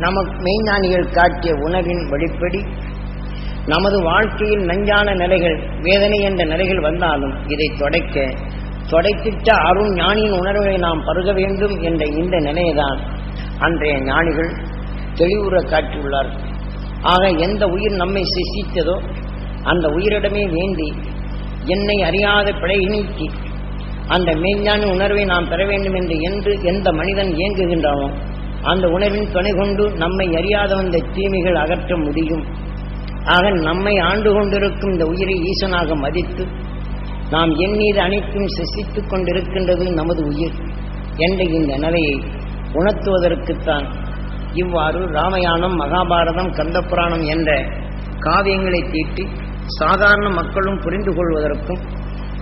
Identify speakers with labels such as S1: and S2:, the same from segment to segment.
S1: நமக்கு மெய்ஞானிகள் காட்டிய உணர்வின் வெளிப்படி நமது வாழ்க்கையில் நஞ்சான நிலைகள், வேதனை என்ற நிலைகள் வந்தாலும் இதை தொடைத்திட்ட அருண் ஞானியின் உணர்வை நாம் பருக வேண்டும் என்ற இந்த நிலையைதான் அன்றைய ஞானிகள் தெளிவுற காட்டியுள்ளார்கள். ஆக எந்த உயிர் நம்மை சிசித்ததோ அந்த உயிரிடமே வேண்டி என்னை அறியாத பிழை நீக்கி அந்த மெய்ஞானி உணர்வை நாம் பெற வேண்டும் என்று எந்த மனிதன் இயங்குகின்றானோ அந்த உணர்வின் துணை கொண்டு நம்மை அறியாத வந்த தீமைகள் அகற்ற முடியும். ஆக நம்மை ஆண்டு கொண்டிருக்கும் இந்த உயிரை ஈசனாக மதித்து நாம் எண்ணீது அனைத்தும் சிசித்துக் கொண்டிருக்கின்றது நமது உயிர் என்ற இந்த நிலையை உணர்த்துவதற்குத்தான் இவ்வாறு ராமாயணம், மகாபாரதம், கந்தபுராணம் என்ற காவியங்களை தீட்டி சாதாரண மக்களும் புரிந்து கொள்வதற்கும்,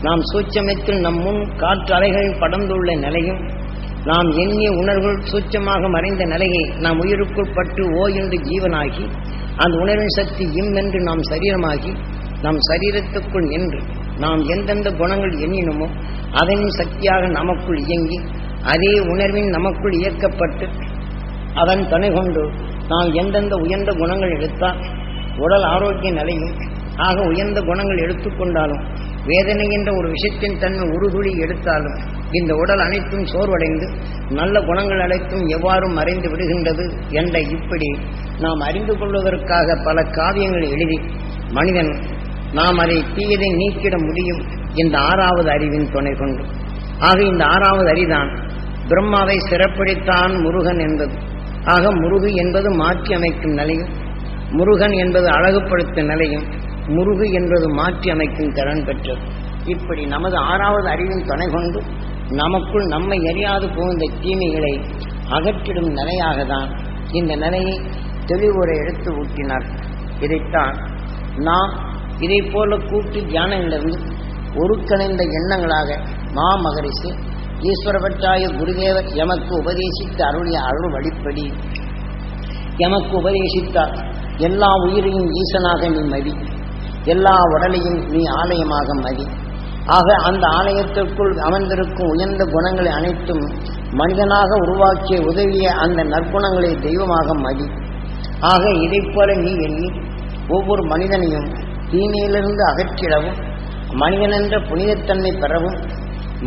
S1: நாம் சூட்சமத்தில் நம் முன் காற்று அலைகளில் படர்ந்துள்ள நிலையும், நாம் எண்ணிய உணர்வுகள் சூட்சமாக மறைந்த நிலையை நாம் உயிருக்குள் பட்டு ஓ என்று ஜீவனாகி அந்த உணர்வின் சக்தி இம் என்று நாம் சரீரமாகி நம் சரீரத்துக்குள் நின்று நாம் எந்தெந்த குணங்கள் எண்ணினமோ அதன் சக்தியாக நமக்குள் இயங்கி அதே உணர்வின் நமக்குள் இயக்கப்பட்டு அதன் துணை கொண்டு நாம் எந்தெந்த உயர்ந்த குணங்கள் எடுத்தால் உடல் ஆரோக்கிய நிலையும், ஆக உயர்ந்த குணங்கள் எடுத்துக்கொண்டாலும் வேதனை என்ற ஒரு விஷயத்தின் தன்மை உருகுழி எடுத்தாலும் இந்த உடல் அனைத்தும் சோர்வடைந்து நல்ல குணங்கள் அனைத்தும் எவ்வாறு மறைந்து விடுகின்றது என்ற இப்படி நாம் அறிந்து கொள்வதற்காக பல காவியங்களை எழுதி மனிதன் நாம் அதை தீயதை நீக்கிட முடியும் இந்த ஆறாவது அறிவின் துணை கொண்டு. ஆக இந்த ஆறாவது அறிதான் பிரம்மாவை சிறப்பிடித்தான் முருகன் என்பது. ஆக முருகு என்பது மாற்றி அமைக்கும் நிலையும், முருகன் என்பது அழகுபடுத்தும் நிலையும், முருகு என்பது மாற்றி அமைக்கும் திறன் பெற்றது. இப்படி நமது ஆறாவது அறிவின் துணை கொண்டு நமக்குள் நம்மை அறியாது போகின்ற தீமைகளை அகற்றிடும் நிலையாக தான் இந்த நிலையை தெளிவுரை எடுத்து ஊட்டினார். இதைத்தான் நாம் இதை போல கூட்டு தியானங்களிலிருந்து ஒருங்கிணைந்த எண்ணங்களாக மாமகரிஷி ஈஸ்வரபட்டாய குருதேவர் எமக்கு உபதேசித்த அருளிய அருள் வழிப்படி எமக்கு உபதேசித்தார். எல்லா உயிரையும் ஈசனாக நீ மதி, எல்லா உடலையும் நீ ஆலயமாக மதி. ஆக அந்த ஆலயத்திற்குள் அமர்ந்திருக்கும் உயர்ந்த குணங்களை அனைத்தும் மனிதனாக உருவாக்கிய உதவிய அந்த நற்குணங்களை தெய்வமாக மதி. ஆக இதைப் போல நீ எண்ணி ஒவ்வொரு மனிதனையும் தீமையிலிருந்து அகற்றிடவும், மனிதன் என்ற புனிதத்தன்மை பெறவும்,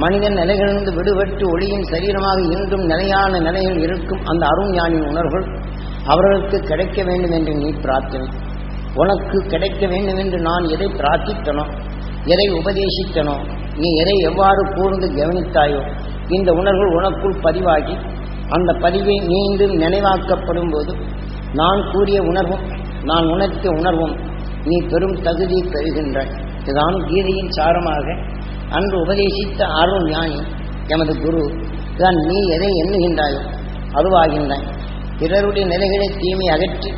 S1: மனிதன் நிலைகளிலிருந்து விடுபட்டு ஒளியின் சரீரமாக இன்றும் நிலையான நிலையில் இருக்கும் அந்த அருண் ஞானின் உணர்வுகள் அவர்களுக்கு கிடைக்க வேண்டும் என்று நீ பிரார்த்தனை. உனக்கு கிடைக்க வேண்டும் என்று நான் எதை பிரார்த்தித்தனோ, எதை உபதேசித்தனோ, நீ எதை எவ்வாறு கூர்ந்து கவனித்தாயோ இந்த உணர்வுகள் உனக்குள் பதிவாகி அந்த பதிவை மீண்டும் நினைவாக்கப்படும் போது நான் கூறிய உணர்வும் நான் உணர்த்திய உணர்வும் நீ பெரும் தகுதி பெறுகின்றாய். இதுதான் கீதையின் சாரமாக அன்று உபதேசித்த அருள் ஞானி எமது குரு தான். நீ எதை எண்ணுகின்றாயோ அதுவாகின்றாய். பிறருடைய நிலைகளை தீமை அகற்றி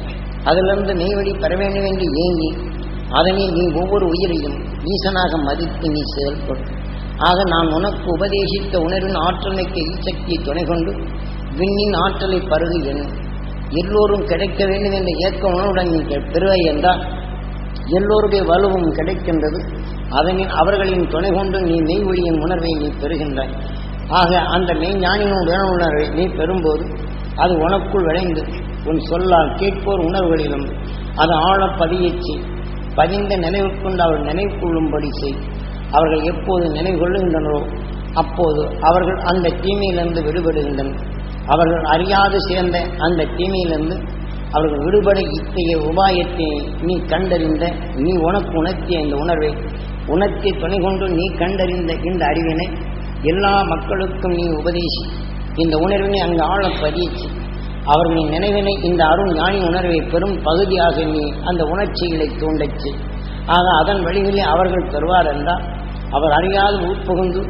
S1: அதிலிருந்து மெய்வழி பெற வேண்டும் என்று ஏங்கி அதனை நீ ஒவ்வொரு உயிரையும் ஈசனாக மதித்து நீ செயல்படும். ஆக நான் உனக்கு உபதேசித்த உணர்வின் ஆற்றல் மிக்க ஈசக்தியை துணை கொண்டு விண்ணின் ஆற்றலை பருகு என் எல்லோரும் கிடைக்க வேண்டும் என்ற ஏற்க உணர்வுடன் நீ பெறுவாய் என்றால் எல்லோருடைய வலுவும் கிடைக்கின்றது. அதனின் அவர்களின் துணை கொண்டு நீ மெய்வொழியின் உணர்வை நீ பெறுகின்றாய். ஆக அந்த மெய்ஞானியினுடைய உணர்வை நீ பெறும்போது அது உனக்குள் விளைந்து உன் சொல்லால் கேட்போர் உணர்வுகளிலும் அது ஆழ பதிந்த நினைவு கொண்டு அவர்கள் நினைவு கொள்ளும்படி செய். அவர்கள் எப்போது நினைவு கொள்ளுகின்றனரோ அப்போது அவர்கள் அந்த தீமையிலிருந்து விடுபடுகின்றனர். அவர்கள் அறியாது சேர்ந்த அந்த தீமையிலிருந்து அவர்கள் விடுபட இத்தகைய உபாயத்தை நீ கண்டறிந்த, நீ உனக்கு உணர்த்திய இந்த உணர்வை உணர்த்தி துணை கொண்டு நீ கண்டறிந்த இந்த அறிவினை எல்லா மக்களுக்கும் நீ உபதேசி இந்த உணர்வினை அங்கு ஆழ பதிச்சு அவர்களின் நினைவினை இந்த அருண் ஞானி உணர்வை பெரும் பகுதியாக நீ அந்த உணர்ச்சிகளை தூண்டச்சு. ஆக அதன் வழிகளே அவர்கள் பெறுவார் என்றால் அவர் அறியாது உட்புகுந்து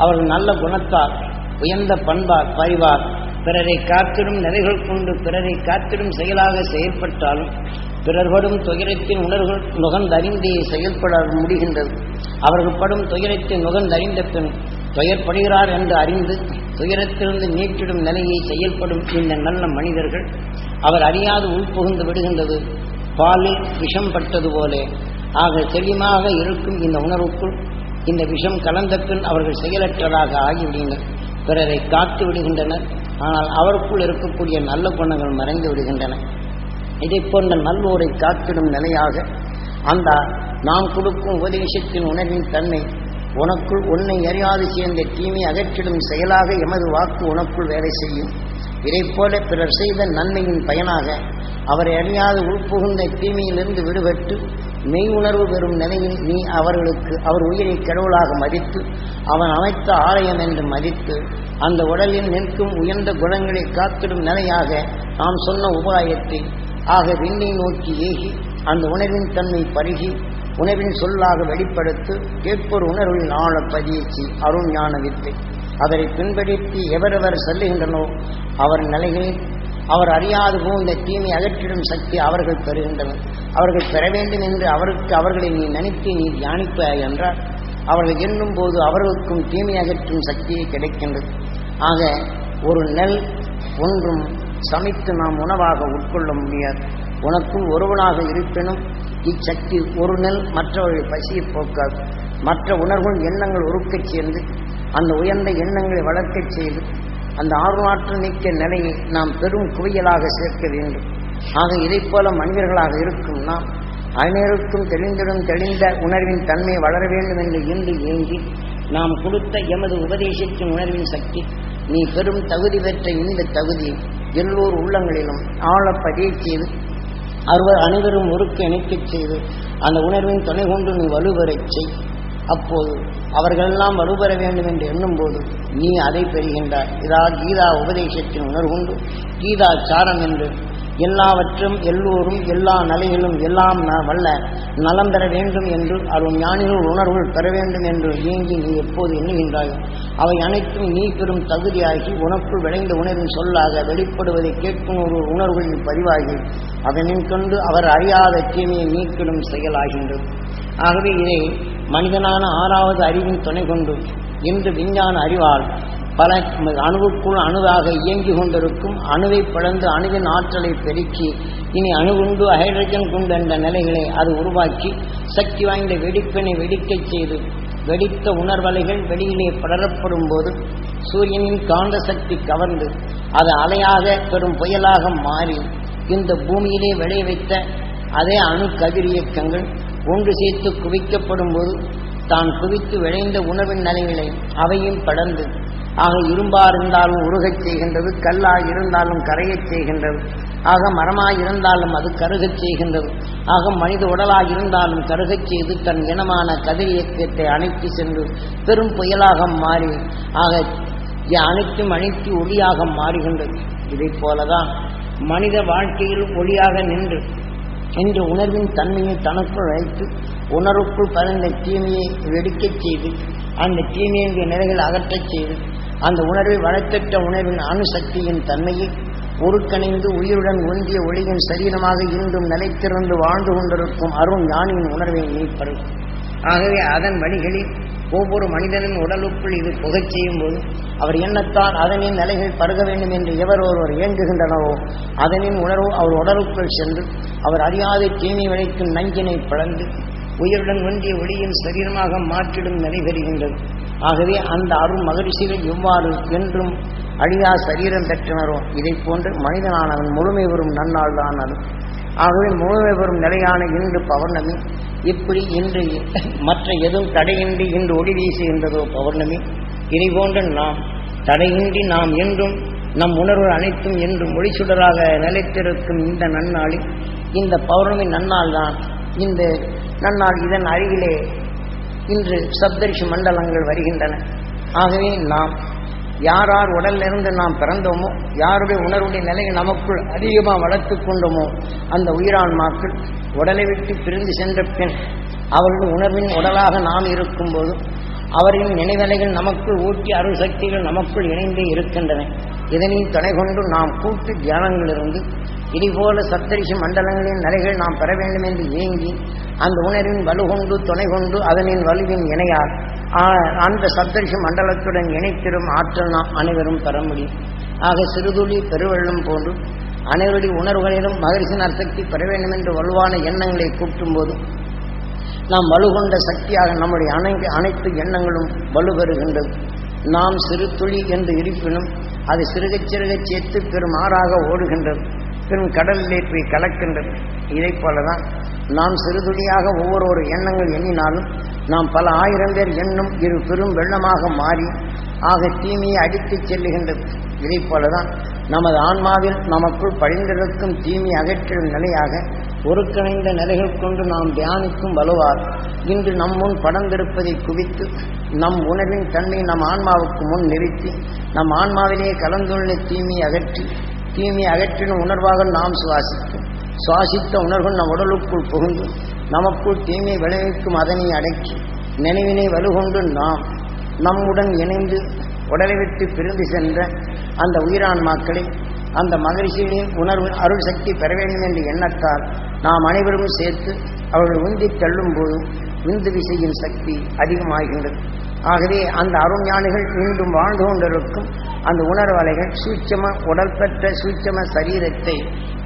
S1: அவர்கள் நல்ல குணத்தால் உயர்ந்த பண்பார் பரிவார் பிறரை காத்திடும் நிலைகள் கொண்டு பிறரை காத்திடும் செயலாக செயல்பட்டாலும் பிறர்படும் துயரத்தின் உணர்வுகள் நுகர்ந்தறிந்தே செயல்பட முடிகின்றது. அவர்கள் படும் துயரத்தை நுகர்ந்தறிந்த பின் துயர்படுகிறார் என்று அறிந்து துயரத்திலிருந்து நீட்டிடும் நிலையை செயல்படும் இந்த நல்ல மனிதர்கள் அவர் அறியாது உள்புகுந்து விடுகின்றது. பாலில் விஷம் பட்டது போலே ஆக தெளிவாக இருக்கும் இந்த உணர்வுக்குள் இந்த விஷம் கலந்த பின் அவர்கள் செயலற்றதாக ஆகிவிடுகின்றனர். பிறரை காத்து விடுகின்றனர். ஆனால் அவருக்குள் இருக்கக்கூடிய நல்ல குணங்கள் மறைந்து விடுகின்றன. இதை போன்ற நல்லோரை காத்திடும் நிலையாக அந்த நாம் கொடுக்கும் உபதேசத்தின் உணர்வின் தன்மை உனக்குள் உன்னை அறியாது சேர்ந்த தீமை அகற்றிடும் செயலாக எமது வாக்கு உனக்குள் வேலை செய்யும். இதைப்போல பிறர் செய்த நன்மையின் பயனாக அவரை அறியாது உள்புகுந்த தீமையிலிருந்து விடுபட்டு மெய் உணர்வு பெறும் நிலையில் நீ அவர்களுக்கு அவர் உயிரை கடவுளாக மதித்து அவன் அமைத்த ஆலயம் என்று மதித்து அந்த உடலில் நிற்கும் உயர்ந்த குணங்களை காத்திடும் நிலையாக நாம் சொன்ன உபாயத்தை ஆக விண்ணை நோக்கி ஏகி அந்த உணர்வின் தன்மை பருகி உணர்வின் சொல்லாக வெளிப்படுத்து கேட்போர் உணர்வில் ஆழ பதியச்சி அருண் ஞான வித்தை அவரை பின்பற்றி எவரெவர் செல்லுகின்றனோ அவர் நிலைகளில் அவர் அறியாது போந்த தீமை அகற்றிடும் சக்தி அவர்கள் பெறுகின்றனர். அவர்கள் பெற வேண்டும் என்று அவர்களை நீ நினைத்து நீ தியானிப்பாய் என்றால் அவர்கள் எண்ணும் போது அவர்களுக்கும் தீமை அகற்றும் சக்தியை கிடைக்கின்றது. ஆக ஒரு நெல் ஒன்றும் சமைத்து நாம் உணவாக உட்கொள்ள முடியாது. உனக்குள் ஒருவனாக இருப்பினும் இச்சக்தி ஒரு நெல் மற்றவர்கள் பசியை போக்காது. மற்ற உணர்வுகள் எண்ணங்கள் உருக்கச் சேர்ந்து அந்த உயர்ந்த எண்ணங்களை வளர்க்கச் செய்து அந்த ஆர்வமாற்று நீக்க நிலையை நாம் பெரும் குவியலாக சேர்க்க வேண்டும். ஆக இதைப் போல மனிதர்களாக இருக்கும் நாம் அனைவருக்கும் தெளிந்த உணர்வின் தன்மை வளர வேண்டும் என்று இன்று ஏங்கி நாம் கொடுத்த எமது உபதேசத்தின் உணர்வின் சக்தி நீ பெரும் தகுதி பெற்ற இந்த தகுதியை எல்லோர் உள்ளங்களிலும் ஆழ பதிய செய்து அனைவரும் ஒருக்க இணைக்கச் செய்து அந்த உணர்வின் துணை கொண்டு நீ வலுப்பெறச் செய். அப்போது அவர்களெல்லாம் வலுப்பெற வேண்டும் என்று எண்ணும்போது நீ அதை பெறுகின்றாய். இதால் கீதா உபதேசத்தின் உணர்வுண்டு கீதா சாரம் என்று எல்லாவற்றும் எல்லோரும் எல்லா நிலையிலும் எல்லாம் வல்ல நலம் பெற வேண்டும் என்று அருள் ஞானிகள் உணர்வுகள் பெற வேண்டும் என்று இயங்கி நீ எப்போது எண்ணுகின்றாயோ அவை அனைத்தும் நீ பெறும் தகுதியாகி உனக்குள் விளைந்த உணர்வின் சொல்லாக வெளிப்படுவதை கேட்கும் ஒரு உணர்வுகளின் பதிவாகி அதனின் கொண்டு அவர் அறியாத தீமையை நீக்கிடும் செயலாகின்றது. ஆகவே இதை மனிதனான ஆறாவது அறிவின் துணை கொண்டு இன்று விஞ்ஞான அறிவால் பல அணுவுக்குள் அணுவாக இயங்கி கொண்டிருக்கும் அணுவை பிளந்து அணுவின் ஆற்றலை பெருக்கி இனி அணுகுண்டு ஹைட்ரஜன் குண்டு என்ற நிலைகளை அது உருவாக்கி சக்தி வாய்ந்த வெடிப்பினை வெடிக்கச் செய்து வெடித்த உணர்வலைகள் வெளியிலே படரப்படும் போது சூரியனின் காந்த சக்தி கவர்ந்து அது அலையாக பெரும் புயலாக மாறி இந்த பூமியிலே விளைய வைத்த அதே அணு கதிரியக்கங்கள் ஒன்று சேர்த்து குவிக்கப்படும் போது தான் குவித்து விளைந்த உணவின் நிலைகளை அவையும் படர்ந்து ஆக இரும்பாக இருந்தாலும் உருகச் செய்கின்றது, கல்லாக இருந்தாலும் கரையச் செய்கின்றது, ஆக மரமாக இருந்தாலும் அது கருகச் செய்கின்றது, ஆக மனித உடலாக இருந்தாலும் கருகச் செய்து தன் இனமான கதிரியக்கத்தை அணைத்து சென்று பெரும் புயலாக மாறி ஆக அனைத்தும் அணைத்து ஒளியாக மாறுகின்றது. இதை போலதான் மனித வாழ்க்கையில் ஒளியாக நின்று என்ற உணர்வின் தன்மையை தனக்குள் வைத்து உணர்வுக்குள் பறந்த தீமையை வெடிக்கச் செய்து அந்த தீமையின் நிலைகள் அகற்றச் செய்து அந்த உணர்வை வளர்த்தற்ற உணர்வின் அணுசக்தியின் தன்மையை ஒருங்கிணைந்து உயிருடன் ஒன்றிய ஒளியின் சரீரமாக இன்றும் நிலைத்திருந்து வாழ்ந்து கொண்டிருக்கும் அருண் ஞானியின் உணர்வை நீப்பது. ஆகவே அதன் வழிகளில் ஒவ்வொரு மனிதனின் உடலுக்குள் இது புகச் செய்யும் போது அவர் எண்ணத்தால் அதனின் நிலைகள் பருக வேண்டும் என்று எவர் ஒருவர் இயங்குகின்றனவோ அதனின் உணர்வு அவர் உடலுக்குள் சென்று அவர் அறியாத தீமை விளைக்கும் நஞ்சினை பிளந்து உயிருடன் ஒன்றிய ஒளியின் சரீரமாக மாற்றிடும் நிலை பெறுகின்றது. ஆகவே அந்த அருள் மகிழ்ச்சிகள் எவ்வாறு என்றும் அழியா சரீரம் பெற்றனரோ இதை போன்று மனிதனானவன் முழுமை பெறும் நன்னாள் தான் அது. ஆகவே முழுமை பெறும் நிலையான இன்று பௌர்ணமி இப்படி இன்று மற்ற எதுவும் தடையின்றி இன்று ஒளி வீசுகின்றதோ பௌர்ணமி இதை போன்று நாம் தடையின்றி நாம் என்றும் நம் உணர்வு அனைத்தும் என்றும் ஒளிச்சுடராக நிலைத்திருக்கும் இந்த நன்னாளில் இந்த பௌர்ணமி நன்னாள் தான். இந்த நன்னாள் இதன் அருகிலே இன்று சப்தரிஷி மண்டலங்கள் வருகின்றன. ஆகவே நாம் யார் உடலிலிருந்து நாம் பிறந்தோமோ யாருடைய உணர்வுடைய நிலையை நமக்குள் அதிகமாக வளர்த்து கொண்டோமோ அந்த உயிரான்மாக்கள் உடலை விட்டு பிரிந்து சென்ற பின் அவர்கள் உணர்வின் உடலாக நாம் இருக்கும்போது அவரின் நினைவலைகள் நமக்குள் ஊட்டி அருள் சக்திகள் நமக்குள் இணைந்தே இருக்கின்றன. இதனின் துணை கொண்டு நாம் கூட்டு தியானங்களிலிருந்து இதுபோல சப்தரிஷி மண்டலங்களின் நிலைகள் நாம் பெற வேண்டும் என்று ஏங்கி அந்த உணர்வின் வலுகொண்டு துணை கொண்டு அதனின் வலுவின் இணையார் அந்த சப்தரிஷி மண்டலத்துடன் இணைத்திடும் ஆற்றல் நாம் அனைவரும் பெற முடியும். ஆக சிறுதுளி பெருவெள்ளம் போன்று அனைவருடைய உணர்வுகளிலும் மகிழ்ச்சியின் அர்த்தத்தை பெற வேண்டும் என்று வலுவான எண்ணங்களை கூட்டும் போது நாம் வலுகொண்ட சக்தியாக நம்முடைய அனைத்து எண்ணங்களும் வலுப்பெறுகின்றது. நாம் சிறு துளி என்று இருப்பினும் அது சிறுகச் சிறுகச் சேர்த்து பெரும் ஆறாக ஓடுகின்றது, பெரும் கடலிலே போய் கலக்கின்றது. இதை போலதான் நாம் சிறுதுளியாக ஒவ்வொரு எண்ணங்கள் எண்ணினாலும் நாம் பல ஆயிரம் பேர் எண்ணும் இரு பெரும் வெள்ளமாக மாறி ஆக தீமையை அடித்துச் செல்லுகின்றது. இதை போலதான் நமது ஆன்மாவில் நமக்குள் படிந்திருக்கும் தீமை அகற்றும் நிலையாக ஒருங்கிணைந்த நிலைகள் கொண்டு நாம் தியானிக்கும் வலுவார் இன்று நம் முன் படர்ந்திருப்பதை குவித்து நம் உணர்வின் தன்மை நம் ஆன்மாவுக்கு முன் நிறுத்தி நம் ஆன்மாவிலே கலந்துள்ள தீமையை அகற்றின உணர்வாக நாம் சுவாசித்த உணர்வு நம் உடலுக்குள் புகுந்து நமக்குள் தீமை விளைவிக்கும் அதனை அடக்கி நினைவினை வலுகொண்டு நாம் நம்முடன் இணைந்து உடலை விட்டு பிரிந்து சென்ற அந்த உயிரான்மாக்களை அந்த மகிழ்ச்சிகளின் உணர்வு அருள் சக்தி பெற வேண்டும் என்ற எண்ணத்தால் நாம் அனைவரும் சேர்த்து அவர்கள் உந்தி தள்ளும் போது விந்து விசையின் சக்தி அதிகமாகின்றது. ஆகவே அந்த அருஞானிகள் மீண்டும் வாழ்ந்து கொண்டிருக்கும் அந்த உணர்வலைகள் சூட்சம உடல் பெற்ற சூட்சம சரீரத்தை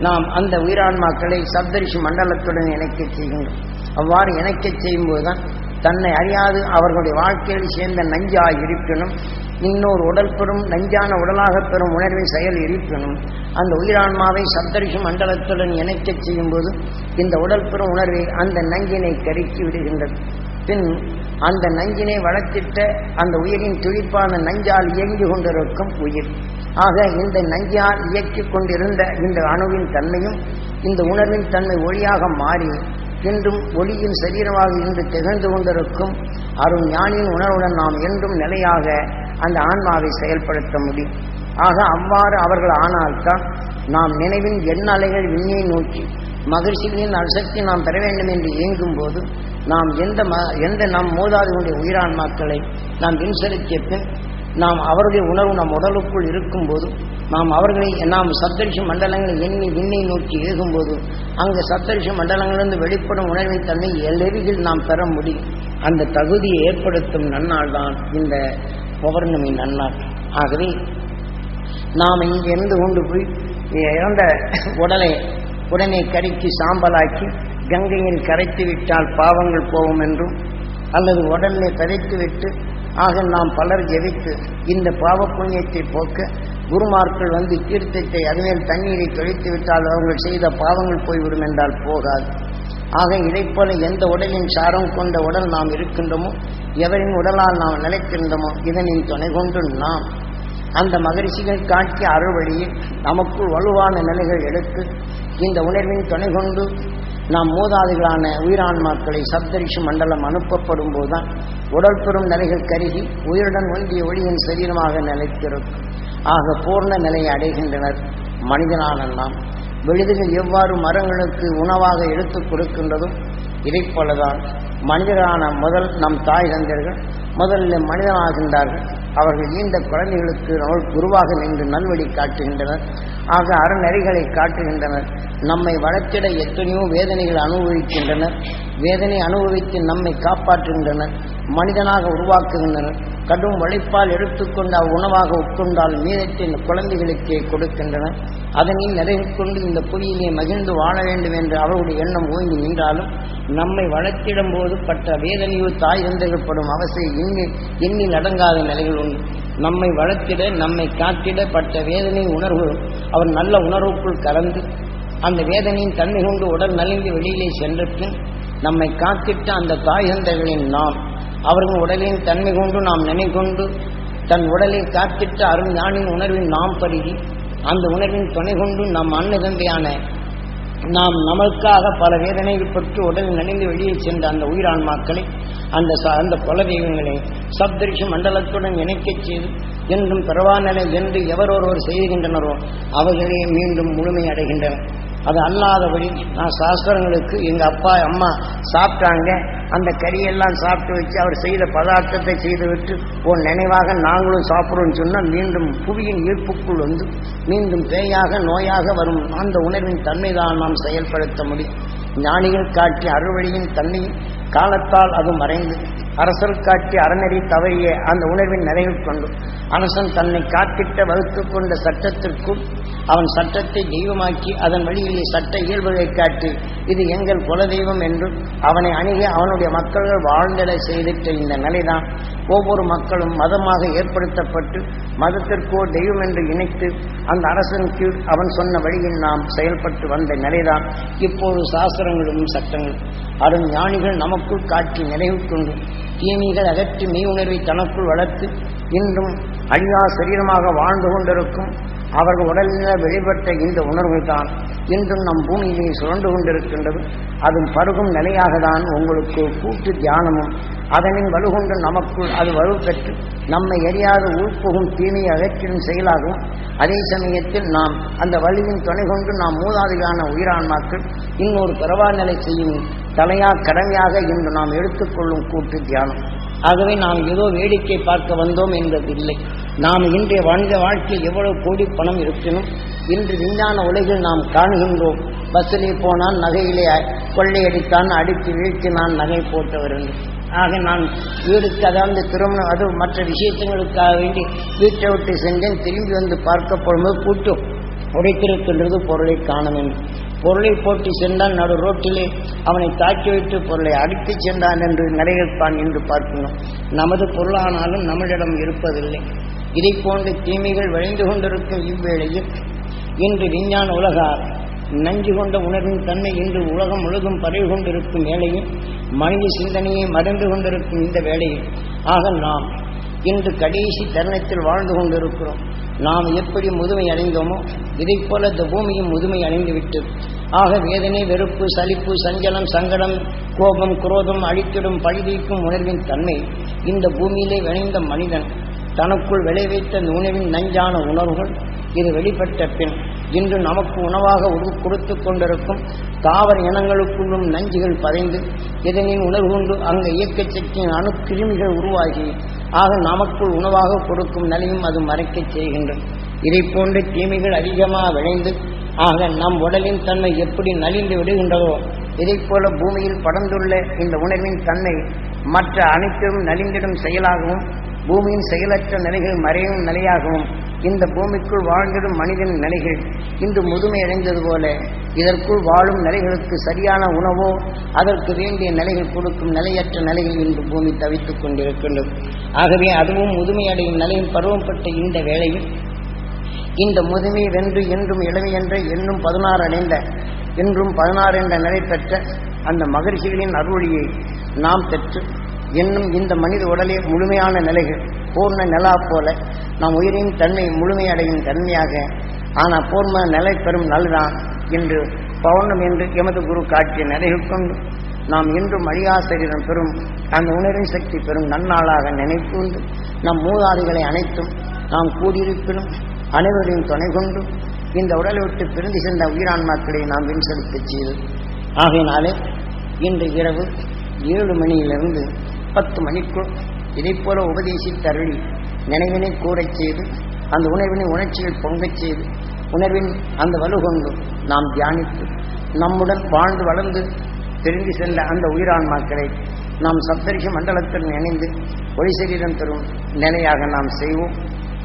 S1: நாம் அந்த உயிரான்மாக்களை சப்தரிஷி மண்டலத்துடன் இணைக்கச் செய்கின்றோம். அவ்வாறு இணைக்கச் செய்யும்போதுதான் தன்னை அறியாது அவர்களுடைய வாழ்க்கையில் சேர்ந்த நஞ்சாய் இருப்பினும் இன்னொரு உடல் பெறும் நஞ்சான உடலாக பெறும் உணர்வின் செயல் இருப்பினும் அந்த உயிரான்மாவை சப்தரிஷி மண்டலத்துடன் இணைக்கச் செய்யும்போது இந்த உடல் பெறும் உணர்வை அந்த நஞ்சினை கருக்கி விடுகின்றது. பின் அந்த நஞ்சினை வளர்த்திட்ட அந்த உயிரின் துடிப்பான நஞ்சால் இயங்கி கொண்டிருக்கும் உயிர் ஆக இந்த நஞ்சால் இயக்கிக் கொண்டிருந்த இந்த அணுவின் தன்மையும் இந்த உணர்வின் தன்மை ஒளியாக மாறி இன்றும் ஒளியின் சரீரமாக இன்று திகழ்ந்து கொண்டிருக்கும் அருண் ஞானியின் உணர்வுடன் நாம் என்றும் நிலையாக அந்த ஆன்மாவை செயல்படுத்த முடியும். ஆக அவ்வாறு அவர்கள் ஆனால்தான் நாம் நினைவின் எண்ண அலைகள் விண்ணியை நோக்கி மகிழ்ச்சிகளின் அசக்தி நாம் பெற வேண்டும் என்று இயங்கும் போது நாம் எந்த நம் மூதாதையுடைய உயிரான்மாக்களை நாம் விண்செலுத்திய பின் நாம் அவருடைய உணர்வு நம் உடலுக்குள் இருக்கும்போது நாம் சப்தரிஷி மண்டலங்களை எண்ணி விண்ணை நோக்கி ஏகும்போது அங்கு சப்தரிஷி மண்டலங்களிலிருந்து வெளிப்படும் உணர்வின் தன்மை எல்லெருகில் நாம் பெற முடியும். அந்த தகுதியை ஏற்படுத்தும் நன்னாள் தான் இந்த பௌர்ணமி நன்னாள். ஆகவே நாம் இங்கிருந்து கொண்டு போய் இறந்த உடனே கருக்கி சாம்பலாக்கி கங்கையில் கரைத்து விட்டால் பாவங்கள் போகும் என்றும் அல்லது உடலை பதைத்து விட்டு ஆக நாம் பலர் ஜெபித்து இந்த பாவ புண்ணியத்தை போக்க குருமார்கள் வந்து தீர்த்தத்தை அதுமேல் தண்ணீரை தொழித்து விட்டால் அவர்கள் செய்த பாவங்கள் போய்விடும் என்றால் போகாது. ஆக இதைப் போல எந்த உடலின் சாரம் கொண்ட உடல் நாம் இருக்கின்றோமோ எவரின் உடலால் நாம் நிலைக்கின்றோமோ இதனின் துணை கொண்டு நாம் அந்த மகிழ்ச்சிகள் காட்டிய அருள் வழியில் நமக்குள் வலுவான நிலைகள் எடுத்து இந்த உணர்வின் துணை கொண்டு நாம் மூதாதைகளான உயிரான்மாக்களை சப்தரிஷி மண்டலம் அனுப்பப்படும் போதுதான் உடல் பெறும் நிலைகள் கருகி உயிருடன் ஒன்றிய ஒளியின் சரீரமாக நிலைத்திருக்கும். ஆக பூர்ண நிலையை அடைகின்றனர் மனிதனான நாம். விழுதுகள் எவ்வாறு மரங்களுக்கு உணவாக எடுத்துக் கொடுக்கின்றதும் இதைப் போலதான் மனிதரான முதல் நம் தாய் தந்தையர்கள் முதலில் மனிதனாகின்றார்கள். அவர்கள் ஈந்த குழந்தைகளுக்கு குருவாக நின்று நல்வழி காட்டுகின்றனர். ஆக அறநெறிகளை காட்டுகின்றனர். நம்மை வளர்த்திட எத்தனையோ வேதனைகள் அனுபவிக்கின்றனர். வேதனை அனுபவித்து நம்மை காப்பாற்றுகின்றனர். மனிதனாக உருவாக்குகின்றனர். கடும் உழைப்பால் எடுத்துக்கொண்டு அவ்வுணவாக உட்கொண்டால் மீதத்தை இந்த குழந்தைகளுக்கே கொடுக்கின்றனர். அதனில் நிறைவு கொண்டு இந்த புவியிலே மகிழ்ந்து வாழ வேண்டும் என்று அவருடைய எண்ணம் ஓங்கி நின்றாலும் நம்மை வளர்த்திடும் போது பட்ட வேதனையோ தாய் தந்தைகள் படும் அவசியம் எண்ணில் அடங்காத நிலைகள் உண்டு. நம்மை வளர்த்திட நம்மை காத்திட பட்ட வேதனை உணர்வு அவர் நல்ல உணர்வுக்குள் கலந்து அந்த வேதனையின் தன்மை கொண்டு உடல் நலிந்து வெளியிலே சென்ற பின் நம்மை காத்திட்ட அந்த தாய் தந்தைகளின் நாம் அவர்கள் உடலின் தன்மை கொண்டு நாம் நினைக்கொண்டு தன் உடலை காத்திட்ட அருண் ஞானின் உணர்வின் நாம் பருகி அந்த உணர்வின் துணை கொண்டு நம் அன்னதந்தையான நாம் நமக்காக பல வேதனைகள் பெற்று உடல் நனைந்து வெளியே சென்ற அந்த உயிரான்மாக்களை அந்த குல தெய்வங்களை சப்தரிஷி மண்டலத்துடன் இணைக்கச் செய்து என்றும் பிறவாநிலை என்று எவரொருவர் செய்கின்றனரோ அவர்களே மீண்டும் முழுமை அடைகின்றனர். அது அல்லாதபடி நான் சாஸ்திரங்களுக்கு எங்கள் அப்பா அம்மா சாப்பிட்டாங்க அந்த கறியெல்லாம் சாப்பிட்டு வச்சு அவர் செய்த பதார்த்தத்தை செய்துவிட்டு ஒரு நினைவாக நாங்களும் சாப்பிட்றோம்னு சொன்னால் மீண்டும் புவியின் ஈர்ப்புக்குள் வந்து மீண்டும் பேயாக நோயாக வரும் அந்த உணர்வின் தன்மை தான் நாம் செயல்படுத்த முடியும். ஞானிகள் காட்டிய அறுவழியின் தன்மையும் காலத்தால் அது மறைந்து அரசல் காட்டி அறநெறி தவறிய அந்த உணர்வின் நிறைவு கொண்டு அரசன் தன்னை காத்திட்ட வகுத்து கொண்ட சட்டத்திற்குள் அவன் சட்டத்தை தெய்வமாக்கி அதன் வழியிலே சட்ட இயல்புகளை காட்டி இது எங்கள் குல தெய்வம் என்று அவனை அணுகி அவனுடைய மக்கள்கள் வாழ்ந்திட செய்திட்ட இந்த நிலைதான் ஒவ்வொரு மக்களும் மதமாக ஏற்படுத்தப்பட்டு மதத்திற்கோ தெய்வம் என்று இணைத்து அந்த அரசன் கீழ் அவன் சொன்ன வழியில் நாம் செயல்பட்டு வந்த நிலைதான் இப்போது சாஸ்திரங்களும் சட்டங்களும் அரும் ஞானிகள் நமக்குள் காட்டி நிறைவு கொண்டு தீமைகள் அகற்றி மெய் உணர்வை தனக்குள் வளர்த்து இன்றும் அழியா சரீரமாக வாழ்ந்து கொண்டிருக்கும் அவர்கள் உடலில் வெளிப்பட்ட இந்த உணர்வு தான் இன்றும் நம் பூமியிலே சுழண்டு கொண்டிருக்கின்றது. அதுவும் பருகும் நிலையாக தான் உங்களுக்கு கூட்டு தியானமும் அதனின் வலுகொண்டு நமக்குள் அது வலுப்பெற்று நம்மை எரியாத உள்புகும் தீமையை அகற்றிடும் செயலாகவும் அதே சமயத்தில் நாம் அந்த வலுவின் துணை கொண்டு நாம் மூதாதிகான உயிரான்மாக்கள் இன்னொரு பிறவா நிலை செய்யும் தலையா கடமையாக இன்று நாம் எடுத்துக்கொள்ளும் கூட்டு தியானம். ஆகவே நாம் ஏதோ வேடிக்கை பார்க்க வந்தோம் என்பதில்லை. நாம் இன்றைய மனித வாழ்க்கையில் எவ்வளவு கோடி பணம் இருக்கணும் இன்று விஞ்ஞான உலகில் நாம் காணுகின்றோம். பஸ்ஸிலே போனால் நகையிலே கொள்ளையடித்தான், அடித்து வீழ்த்தினான், நகை போட்டவர் என்று. ஆக நான் வீடுக்கு அதாவது திருமணம் அது மற்ற விஷயங்களுக்காக வேண்டி வீட்டை விட்டு சென்றேன். திரும்பி வந்து பார்க்க போகும்போது கூட்டு உடைத்திருக்கின்றது, பொருளை காண வேண்டும். பொருளை போட்டு சென்றால் நடு ரோட்டிலே அவனை தாக்கி வைத்து பொருளை அடித்து சென்றான் என்று நிலையிருப்பான் என்று பார்க்கணும். நமது பொருளானாலும் நம்மளிடம் இருப்பதில்லை. இதை போன்ற தீமைகள் விளைந்து கொண்டிருக்கும் இவ்வேளையில் இன்று விஞ்ஞான உலகார் நஞ்சு கொண்ட உணர்வின் தன்மை இன்று உலகம் முழுதும் பரவி கொண்டிருக்கும் வேளையில் மனித சிந்தனையை மறந்து கொண்டிருக்கும் இந்த வேளையில் ஆக நாம் இன்று கடைசி தருணத்தில் வாழ்ந்து கொண்டிருக்கிறோம். நாம் எப்படி முதுமை அடைந்தோமோ இதைப் போல இந்த பூமியும் முதுமை அடைந்துவிட்டது. ஆக வேதனை, வெறுப்பு, சலிப்பு, சஞ்சலம், சங்கடம், கோபம், குரோதம், அழித்திடும் பழிதீர்க்கும் உணர்வின் தன்மை இந்த பூமியிலே விளைந்த மனிதன் தனக்குள் விளைவித்த உணவின் நஞ்சான உணர்வுகள் இது வெளிப்பட்ட பின் இன்று நமக்கு உணவாக கொடுத்து கொண்டிருக்கும் தாவர இனங்களுக்குள்ளும் நஞ்சுகள் பதைந்து இதனின் உணர்வு கொண்டு அங்கு இயக்க சக்தியின் அணுக்கிருமிகள் உருவாகி ஆக நமக்குள் உணவாக கொடுக்கும் நிலையும் அது மறைக்கச் செய்கின்றது. இதை போன்ற தீமைகள் அதிகமாக விளைந்து ஆக நம் உடலின் தன்மை எப்படி நலிந்து விடுகின்றதோ இதைப் போல பூமியில் படர்ந்துள்ள இந்த உணர்வின் தன்மை மற்ற அனைத்தும் நலிந்திடும் செயலாகவும் பூமியின் செயலற்ற நிலைகள் மறையும் நிலையாகவும் இந்த பூமிக்குள் வாழ்ந்திடும் மனிதன் நிலைகள் இன்று முதுமை அடைந்தது போல இதற்குள் வாழும் நிலைகளுக்கு சரியான உணவோ அதற்கு வேண்டிய நிலைகள் கொடுக்கும் நிலையற்ற நிலையில் இன்று பூமி தவித்துக் கொண்டிருக்கின்றது. ஆகவே அதுவும் முதுமையடையும் நிலையில் பருவப்பட்ட இந்த வேளையில் இந்த முதுமை வென்று என்றும் இளமை என்ற என்னும் 16 அடைந்த என்றும் 16 என்ற நிலை பெற்ற அந்த மகரிஷிகளின் அருளியை நாம் பெற்று என்னும் இந்த மனித உடலே முழுமையான நிலைகள் பூர்ண நிலா போல நாம் உயிரின் தன்மை முழுமையடையும் தன்மையாக ஆனால் பூர்ண நிலை பெறும் நல்தான் என்று பௌர்ணம் என்று எமது குரு காட்டிய நிலைகள் கொண்டு நாம் இன்றும் அழியாசரிடம் பெறும் அந்த உணர்வின் சக்தி பெறும் நன்னாளாக நினைப்புண்டு நம் மூதாதிகளை அனைத்தும் நாம் கூடியிருப்பினும் அனைவரையும் துணை கொண்டு இந்த உடலை விட்டு பிரிந்து சென்ற உயிரான்மாக்களை நாம் விண்செலுத்தச் செய்து ஆகையினாலே இன்று இரவு 7 மணியிலிருந்து 10 மணிக்குள் இதைப் போல உபதேசித்தருளி நினைவினை கூடச் செய்து அந்த உணர்வினை உணர்ச்சியில் பொங்கச் செய்து உணர்வின் அந்த வலுகொண்டு நாம் தியானித்து நம்முடன் வாழ்ந்து வளர்ந்து தெரிந்து சென்ற அந்த உயிரான்மாக்களை நாம் சப்தரிஷி மண்டலத்தில் இணைந்து ஒளி சரீரம் தரும் நிலையாக நாம் செய்வோம்.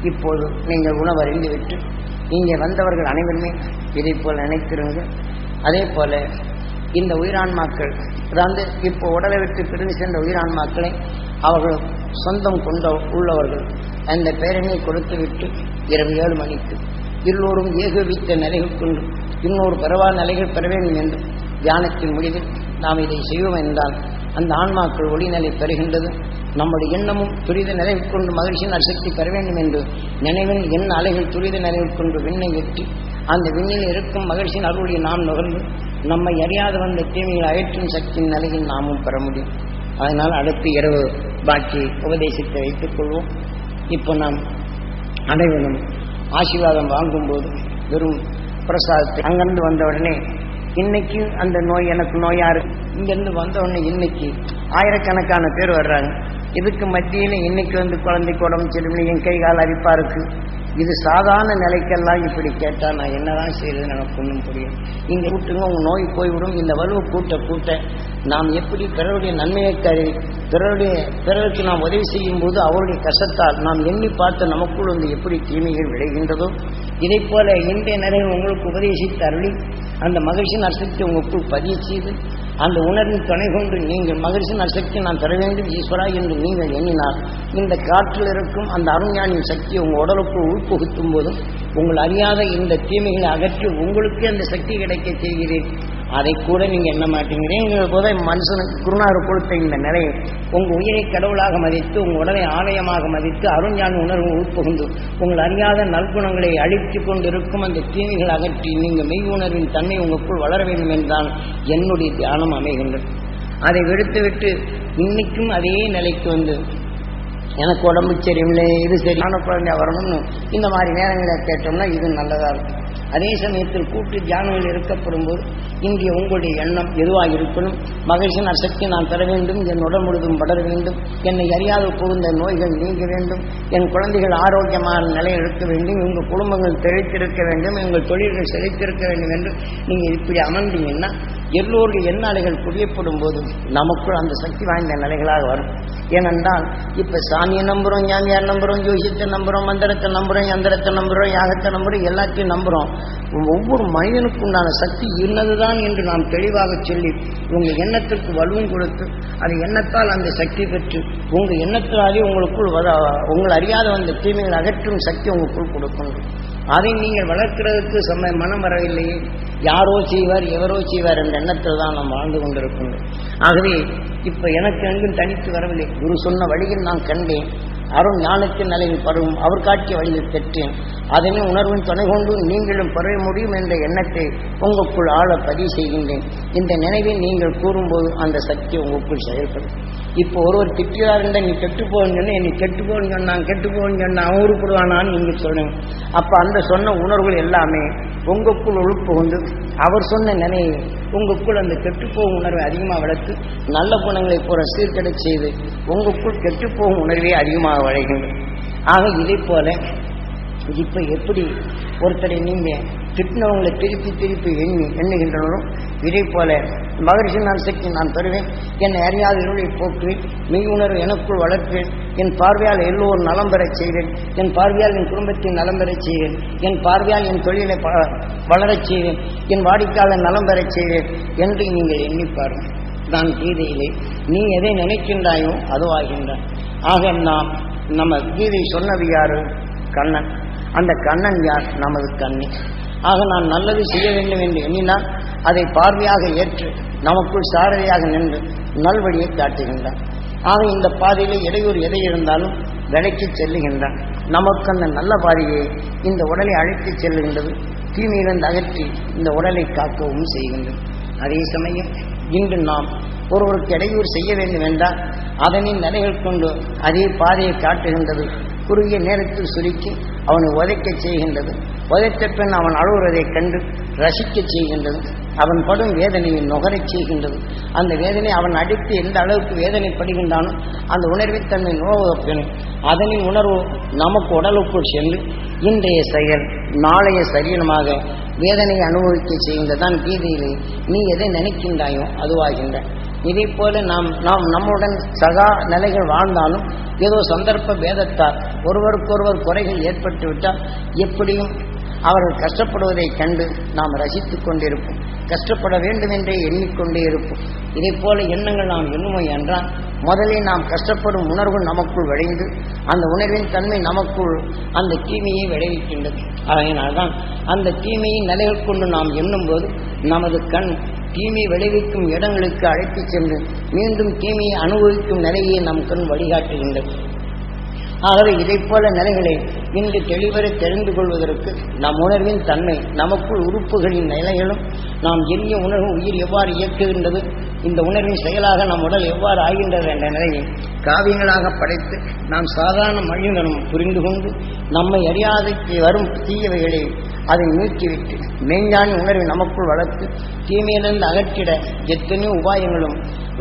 S1: இப்போது நீங்கள் உணவறிந்துவிட்டு இங்கே வந்தவர்கள் அனைவருமே இதை போல் நினைத்திருங்கள். அதே போல இந்த உயிரான்மாக்கள் அதாவது இப்போ உடலை விட்டு பிரிந்து சென்ற உயிரான்மாக்களை அவர்கள் சொந்தம் கொண்ட உள்ளவர்கள் அந்த பேரனை கொடுத்துவிட்டு இரவு 7 மணிக்கு எல்லோரும் ஏகோபித்த நிலைகள் கொண்டு இன்னொரு பரவா நிலைகள் பெற வேண்டும் என்று தியானத்தின் முடிவில் நாம் இதை செய்வோம் என்றால் அந்த ஆன்மாக்கள் ஒளிநிலை பெறுகின்றது. நம்முடைய எண்ணமும் துரித நிலை கொண்டு மகிழ்ச்சியின் அசக்தி பெற வேண்டும் என்று நினைவின் எண்ண அலைகள் துரித நிலை கொண்டு விண்ணை வெற்றி அந்த விண்ணில் இருக்கும் மகிழ்ச்சியின் அருளை நாம் நுகர்ந்து நம்மை அறியாத வந்த தீமையை அகற்றும் சக்தியின் நிலையில் நாமும் பெற முடியும். அதனால் அடுத்து இரவு பாக்கி உபதேசத்தை வைத்துக் கொள்வோம். இப்போ நாம் அனைவரும் ஆசீர்வாதம் வாங்கும்போது வெறும் பிரசாதத்தை அங்கிருந்து வந்தவுடனே இன்னைக்கு அந்த நோய் எனக்கு நோயாரு இங்கிருந்து வந்தவுடனே இன்னைக்கு ஆயிரக்கணக்கான பேர் வர்றாங்க. இதுக்கு மத்தியில் இன்னைக்கு வந்து குழந்தைக்கு உடம்பு சரியில்லை, என் கை கால் அரிப்பா இருக்கு, இது சாதாரண நிலைக்கெல்லாம் இப்படி கேட்டால் நான் என்னதான் செய்யறது எனக்கு ஒன்றும் புரியும். இங்கே கூட்டுங்க உங்கள் நோய் போய்விடும். இந்த வலுவை கூட்ட நாம் எப்படி பிறருடைய நன்மையை கருதி பிறருக்கு நாம் உதவி செய்யும் போது அவருடைய கஷ்டத்தால் நாம் எண்ணி பார்த்து நமக்குள் வந்து எப்படி தீமைகள் விளைகின்றதோ இதை போல இன்றைய நிலையில் உங்களுக்கு உபதேசித்து அருளி அந்த மகிழ்ச்சியின் அசக்தி உங்களுக்குள் பதிய செய்து அந்த உணர்வின் துணை கொண்டு நீங்கள் மகிழ்ச்சியின் அசக்தி நான் தர வேண்டும் ஈஸ்வரா என்று நீங்கள் எண்ணினால் இந்த காற்றில் இருக்கும் அந்த அருஞானின் சக்தி உங்கள் உடலுக்குள் உள்புகுத்தும் போதும் உங்கள் அறியாத இந்த தீமைகளை அகற்றி உங்களுக்கு அந்த சக்தி கிடைக்க செய்கிறேன். அதை கூட நீங்க எண்ண மாட்டேங்கிறீங்க போத மனுஷனுக்கு குருநாறு கொடுத்த இந்த நிலையை உங்கள் உயிரை கடவுளாக மதித்து உங்கள் உடலை ஆலயமாக மதித்து அருஞான உணர்வு உட்புகுந்து உங்கள் அறியாத நல்குணங்களை அழித்து கொண்டிருக்கும் அந்த தீமைகள் அகற்றி நீங்கள் மெய் உணர்வின் தன்மை உங்களுக்குள் வளர வேண்டும் என்றால் என்னுடைய தியானம் அமைகின்றது. அதை விடுத்துவிட்டு இன்னைக்கும் அதே நிலைக்கு வந்து எனக்கு உடம்பு சரியில்லை இது சரியான குழந்தையா வரணும்னு இந்த மாதிரி நேரங்களை கேட்டோம்னா இது நல்லதா இருக்கும். அதே சமயத்தில் கூட்டு தியானங்கள் இருக்கப்படும் போது இங்கே உங்களுடைய எண்ணம் எதுவாக இருக்கணும், மகிழ்ச்சியின் அசக்தி நான் பெற வேண்டும், என் உடல் முழுதும் படர வேண்டும், என்னை அறியாது புகுந்த நோய்கள் நீங்க வேண்டும், என் குழந்தைகள் ஆரோக்கியமான நிலையில் இருக்க வேண்டும், உங்கள் குடும்பங்கள் தெளித்திருக்க வேண்டும், எங்கள் தொழில்கள் செழித்திருக்க வேண்டும் என்று நீங்கள் இப்படி அமர்ந்தீங்கன்னா எல்லோருடைய எண்ணாலைகள் புரியப்படும் போது நமக்குள் அந்த சக்தி வாய்ந்த நிலைகளாக வரும். ஏனென்றால் இப்ப சாமியை நம்புறோம், ஞானியார் நம்புறோம், ஜோசியத்தை நம்புறோம், மந்திரத்தை நம்புறோம், யந்திரத்தை நம்புறோம், யாகத்தை நம்புறோம், எல்லாத்தையும் நம்புறோம். ஒவ்வொரு மனிதனுக்கு உண்டான சக்தி இன்னதுதான் என்று நாம் தெளிவாக சொல்லி உங்க எண்ணத்திற்கு வலுவும் கொடுத்து அது எண்ணத்தால் அந்த சக்தி பெற்று உங்க எண்ணத்தாலே உங்களுக்குள் உங்கள் அறியாத அந்த தீமைகள் அகற்றும் சக்தி உங்களுக்குள் கொடுக்கணும். அதை நீங்கள் வளர்க்கிறதுக்கு மனம் வரவில்லையே, யாரோ செய்வார் எவரோ செய்வார் என்ற எண்ணத்தில் தான் நாம் வாழ்ந்து கொண்டிருக்கின்றோம். ஆகவே இப்ப எனக்கு எங்கும் தனித்து வரவில்லை. குரு சொன்ன வழியில் நான் கண்டேன், அருண் ஞானத்தின் நிலையில் பருவும் அவர் காட்டிய வழியில் பெற்றேன். அதனை உணர்வின் துணை கொண்டு நீங்களும் பரவ முடியும் என்ற எண்ணத்தை உங்களுக்குள் ஆழ பதிவு செய்கின்றேன். இந்த நினைவை நீங்கள் கூறும்போது அந்த சக்தி உங்களுக்குள் செயல்படும். இப்போ ஒருவர் திட்டியார் இருந்தால் நீ கெட்டு போகணுன்னு சொன்ன, என்னை கெட்டு போகணுன்னு சொன்னான், கெட்டு போகணுன்னு சொன்னா அவரு கொடுவானான்னு நீங்க சொல்லுங்க. அப்ப அந்த சொன்ன உணர்வுகள் எல்லாமே உங்களுக்குள் உள்புகுந்து அவர் சொன்ன நினைவை உங்களுக்குள் அந்த கெட்டுப்போகும் உணர்வை அதிகமாக வளர்த்து நல்ல குணங்களை போற சீர்கடை செய்து உங்களுக்குள் கெட்டுப்போகும் உணர்வே அதிகமாக வளைகின்றது. ஆக இதை போல இப்ப எப்படி ஒருத்தரை நீங்க திட்டினவங்களை திருப்பி எண்ணுகின்றனோ இதை போல மகிழ்ச்சி நான் சக்தி நான் தருவேன், என்னை அறியாத இருளை போக்குவேன், மெய் உணர்வு எனக்குள் வளர்ப்பேன், என் பார்வையால் எல்லோரும் நலம் பெறச் செய்வேன், என் பார்வையால் என் குடும்பத்தின் நலம் பெறச் செய்வேன், என் பார்வையால் என் தொழிலை வளரச் செய்வேன், என் வாடிக்கையாளர் நலம் பெறச் செய்வேன் என்று நீங்கள் எண்ணிப்பார்கள். நான் கீதையிலே நீ எதை நினைக்கின்றாயோ அதுவாகின்றான். ஆக நம்ம கீதை சொன்னது யாரு? கண்ணன். அந்த கண்ணன் யார்? நமது கண்ணி. ஆக நான் நல்லது செய்ய வேண்டும் என்று எண்ணினால் அதை பார்வையாக ஏற்று நமக்குள் சாரதியாக நின்று நல்வழியை காட்டுகின்றான். ஆக இந்த பாதையிலே இடையூறு எதை இருந்தாலும் விலைக்கு செல்லுகின்றான். நமக்கு அந்த நல்ல பாதையை இந்த உடலை அழைத்து செல்லுகின்றது, தீமையிலிருந்து அகற்றி இந்த உடலை காக்கவும் செய்கின்றது. அதே சமயம் இன்று நாம் ஒருவருக்கு இடையூறு செய்ய வேண்டும் என்றால் அதனின் நிலைகள் கொண்டு அதே பாதையை காட்டுகின்றது. குறுகிய நேரத்தில் சுருக்கி அவனை உதைக்க செய்கின்றது. உதைத்த பின் அவன் அழுவுறதை கண்டு ரசிக்க செய்கின்றது. அவன் படும் வேதனையை நுகரச் செய்கின்றது. அந்த வேதனை அவன் அடித்து எந்த அளவுக்கு வேதனைப்படுகின்றானோ அந்த உணர்வின் தன்மை நோவப்பின் அதனின் உணர்வு நமக்கு உடலுக்குள் சென்று இன்றைய செயல் நாளைய சரீரமாக வேதனையை அனுபவிக்க செய்கின்றதான் கீதையிலே நீ எதை நினைக்கின்றாயோ அதுவாகின்ற. இதை போல நாம் நம்முடன் சகா நிலைகள் வாழ்ந்தாலும் ஏதோ சந்தர்ப்ப பேதத்தால் ஒருவருக்கொருவர் குறைகள் ஏற்பட்டுவிட்டால் எப்படியும் அவர்கள் கஷ்டப்படுவதை கண்டு நாம் ரசித்துக் கொண்டிருப்போம், கஷ்டப்பட வேண்டும் என்றே எண்ணிக்கொண்டே இருப்போம். இதை போல எண்ணங்கள் நாம் எண்ணுவோம் என்றால் முதலில் நாம் கஷ்டப்படும் உணர்வு நமக்குள் விளைந்து அந்த உணர்வின் தன்மை நமக்குள் அந்த தீமையை விளைவிக்கின்றது. அதனால்தான் அந்த தீமையை நிலைகள் கொண்டு நாம் எண்ணும் போது நமது கண் தீமை விளைவிக்கும் இடங்களுக்கு அழைத்து சென்று மீண்டும் தீமையை அனுபவிக்கும் நிலையை நம் கண் வழிகாட்டுகின்றது. ஆகவே இதை போல நிலைகளை இன்று தெளிவரை தெரிந்து கொள்வதற்கு நம் உணர்வின் தன்மை நமக்குள் உறுப்புகளின் நிலைகளும் நாம் எண்ணிய உணர்வு உயிர் எவ்வாறு இயக்குகின்றது, இந்த உணர்வின் செயலாக நம் உடல் எவ்வாறு ஆகின்றது என்ற நிலையை காவியங்களாக படைத்து நாம் சாதாரண மனிதனும் புரிந்து கொண்டு நம்மை அறியாதைக்கு வரும் தீயவைகளை அதை நீக்கிவிட்டு மெய்ஞானி உணர்வை நமக்குள் வளர்த்து தீமையிலிருந்து அகற்றிட எத்தனையோ உபாயங்களும்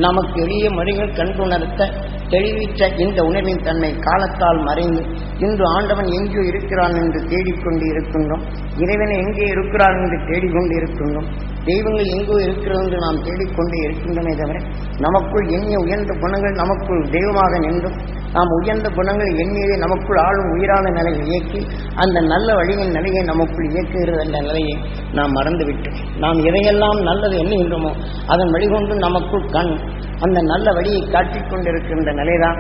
S1: நமக்கு எளிய முறைகள் கண்டுணர்த்த தெளிவித்த இந்த உணர்வின் தன்மை காலத்தால் மறைந்து இன்று ஆண்டவன் எங்கோ இருக்கிறான் என்று தேடிக்கொண்டு இருக்கின்றோம். இறைவனை எங்கே இருக்கிறான் என்று தேடிக்கொண்டு இருக்கின்றோம். தெய்வங்கள் எங்கோ இருக்கிறது என்று நாம் தேடிக்கொண்டே இருக்கின்றமே தவிர நமக்குள் எண்ணிய உயர்ந்த குணங்கள் நமக்குள் தெய்வமாக நின்றும் நாம் உயர்ந்த குணங்கள் எண்ணியதை நமக்குள் ஆளும் உயிரான நிலையை இயக்கி அந்த நல்ல வழியின் நிலையை நமக்குள் இயக்குகிறது என்ற நிலையை நாம் மறந்துவிட்டோம். நாம் எதையெல்லாம் நல்லது எண்ணுகின்றோமோ அதன் வழிகொண்டு நமக்குள் கண் அந்த நல்ல வழியை காட்டிக் கொண்டிருக்கின்ற நிலைதான்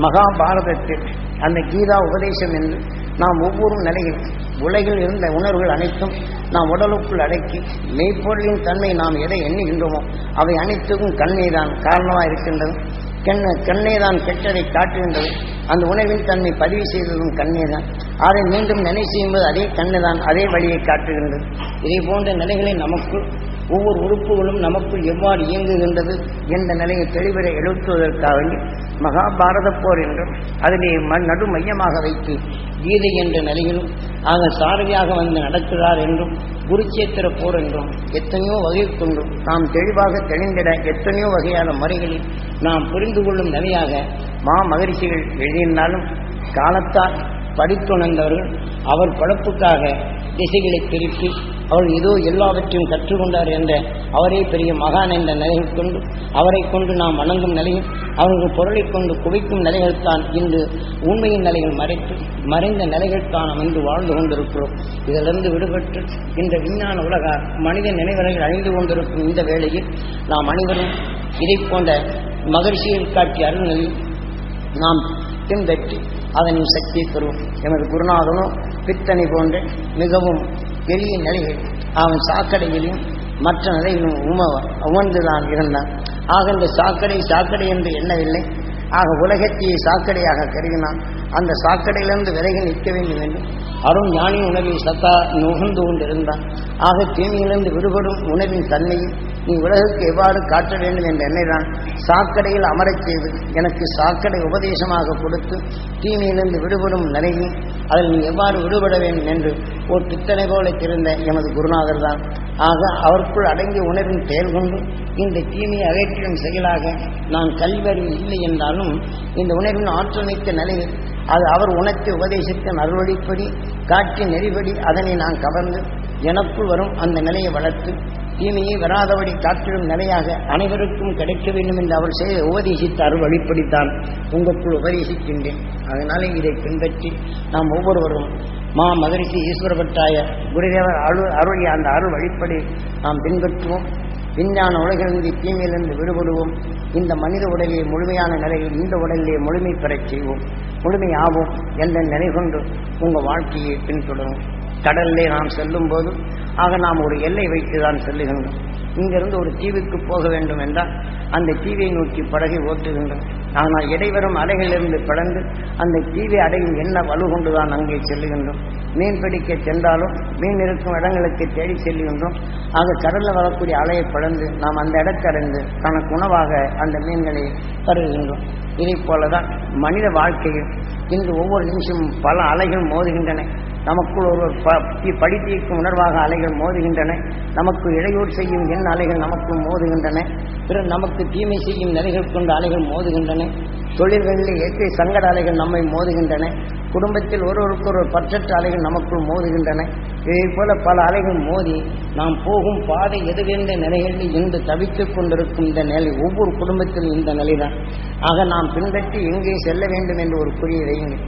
S1: மகாபாரதத்தில் அந்த கீதா உபதேசம் என்று நாம் ஒவ்வொரு நிலையில் உலகில் இருந்த உணர்வுகள் அனைத்தும் நாம் உடலுக்குள் அடக்கி மெய்ப்பொருளின் தன்மை நாம் எதை எண்ணுகின்றோமோ அவை அனைத்துக்கும் கண்ணேதான் காரணமாக இருக்கின்றது. கண்ணேதான் கெட்டதை காட்டுகின்றது. அந்த உணர்வின் தன்மை பதிவு செய்ததும் கண்ணேதான். அதை மீண்டும் நினை செய்யும்போது அதே கண்ணுதான் அதே வழியை காட்டுகின்றது. இதே போன்ற நிலைகளை நமக்குள் ஒவ்வொரு உறுப்புகளும் நமக்குள் எவ்வாறு இயங்குகின்றது என்ற நிலையை தெளிவர எழுத்துவதற்காக மகாபாரத போர் என்றும் அதிலே நடு மையமாக வைத்து கீதை என்ற நிலையிலும் ஆக சாரதியாக வந்து நடக்கிறார் என்றும் குருச்சேத்திர போர் என்றும் எத்தனையோ வகை கொண்டும் நாம் தெளிவாக தெளிந்திட எத்தனையோ வகையான முறைகளில் நாம் புரிந்து கொள்ளும் நிலையாக மகரிஷிகள் எழுதியிருந்தாலும் காலத்தால் படித்துணர்ந்தவர்கள் அவர் பழப்புக்காக திசைகளை திருப்பி அவர் ஏதோ எல்லாவற்றையும் கற்றுக்கொண்டார் என்ற அவரே பெரிய மகான் என்ற நிலைகள் கொண்டு அவரை கொண்டு நாம் வணங்கும் நிலையும் அவர்கள் பொருளை கொண்டு குவிக்கும் நிலைகள் தான் இன்று உண்மையின் நிலைகள் மறைந்த நிலைகள் தான் நாம் இன்று வாழ்ந்து கொண்டிருக்கிறோம். இதிலிருந்து விடுபட்டு இந்த விஞ்ஞான உலக மனித நினைவறைகள் அழிந்து கொண்டிருக்கும் இந்த வேளையில் நாம் அனைவரும் இதை போன்ற மகரிஷிகள் காட்டிய அருள்நிலையில் நாம் பின்பற்றி அதனை சக்தியை பெறுவோம். எமது குருநாதனும் பித்தனை போன்ற மிகவும் எளிய நிலைகள் அவன் சாக்கடையிலும் மற்ற நிலையிலும் உமர்ந்துதான் இருந்தான். ஆக இந்த சாக்கடை என்று எண்ணவில்லை. ஆக உலகத்தையே சாக்கடையாக கருதினான். அந்த சாக்கடையிலிருந்து விலகி நிற்க வேண்டும் என்று அருண் ஞானி உணவை சத்தா நுகர்ந்து கொண்டிருந்தான். ஆக தீமையிலிருந்து விடுபடும் உணவின் தன்மையை நீ உலகுக்கு எவ்வாறு காட்ட வேண்டும் என்ற எண்ணெய்தான் சாக்கடையில் அமரச் செய்து எனக்கு சாக்கடை உபதேசமாக கொடுத்து தீமையிலிருந்து விடுபடும் நிலையும் அதில் நீ எவ்வாறு விடுபட வேண்டும் என்று ஒரு பித்தனை போல தெரிந்த எமது குருநாதர் தான். ஆக அவருக்குள் அடங்கிய உணர்வின் செயல் கொண்டு இந்த தீமையை அகற்றிடும் செயலாக நான் கல்வியறிவு இல்லை என்றாலும் இந்த உணர்வின் ஆற்றல் மிக்க நிலையில் அது அவர் உணர்த்தி உபதேசித்த நல்வழிப்படி காட்டிய நெறிப்படி அதனை நான் கவர்ந்து எனக்குள் வரும் அந்த நிலையை வளர்த்து தீமையை வராதபடி காட்டிடும் நிலையாக அனைவருக்கும் கிடைக்க வேண்டும் என்று அவர் செய்ய உபதேசித்த அருள்வழிப்படித்தான் உங்களுக்குள் உபதேசிக்கின்றேன். அதனாலே இதை பின்பற்றி நாம் ஒவ்வொருவரும் மகரிஷி ஈஸ்வரபட்டாய குருதேவர் அருளிய அந்த அருள் வழிப்படி நாம் பின்பற்றுவோம். விஞ்ஞான உலகிலிருந்து தீமையிலிருந்து விடுபடுவோம். இந்த மனித உடலிலே முழுமையான நிலையில் இந்த உடலிலே முழுமை பெறச் செய்வோம். முழுமை ஆவோம் என்ற நிலை கொண்டு உங்கள் வாழ்க்கையை பின்தொடரும். கடலிலே நாம் செல்லும் போது ஆக நாம் ஒரு எல்லை வைத்துதான் செல்லுகின்றோம். இங்கிருந்து ஒரு தீவுக்கு போக வேண்டும் என்றால் அந்த தீவை நோக்கி படகை ஓட்டுகின்றோம். ஆனால் இடைவரும் அலைகளிலிருந்து பிளந்து அந்த தீவை அடையும் என்ன வலு கொண்டுதான் அங்கே செல்லுகின்றோம். மீன் பிடிக்க சென்றாலும் மீன் இருக்கும் இடங்களுக்கு தேடி செல்லுகின்றோம். ஆக கடலில் வரக்கூடிய அலையை பிளந்து நாம் அந்த இடத்தை அடைந்து தனக்கு உணவாக அந்த மீன்களை தருகின்றோம். இதை போலதான் மனித வாழ்க்கையில் இன்று ஒவ்வொரு நிமிஷமும் பல அலைகள் மோதுகின்றன. நமக்குள் ஒரு படித்தீர்க்கும் உணர்வாக அலைகள் மோதுகின்றன. நமக்கு இடையூறு செய்யும் எண் அலைகள் நமக்குள் மோதுகின்றன. பிறகு நமக்கு தீமை செய்யும் நிலைகள் கொண்ட அலைகள் மோதுகின்றன. தொழில்களில் இயற்கை சங்கட அலைகள் நம்மை மோதுகின்றன. குடும்பத்தில் ஒருவருக்கு பற்றற்ற அலைகள் நமக்குள் மோதுகின்றன. இதே போல பல அலைகள் மோதி நாம் போகும் பாதை எதுவென்ற நிலைகளில் இன்று தவித்துக் கொண்டிருக்கும் இந்த நிலை ஒவ்வொரு குடும்பத்திலும் இந்த நிலைதான். ஆக நாம் பின்பற்றி எங்கே செல்ல வேண்டும் என்று ஒரு குறியை வையுங்கள்.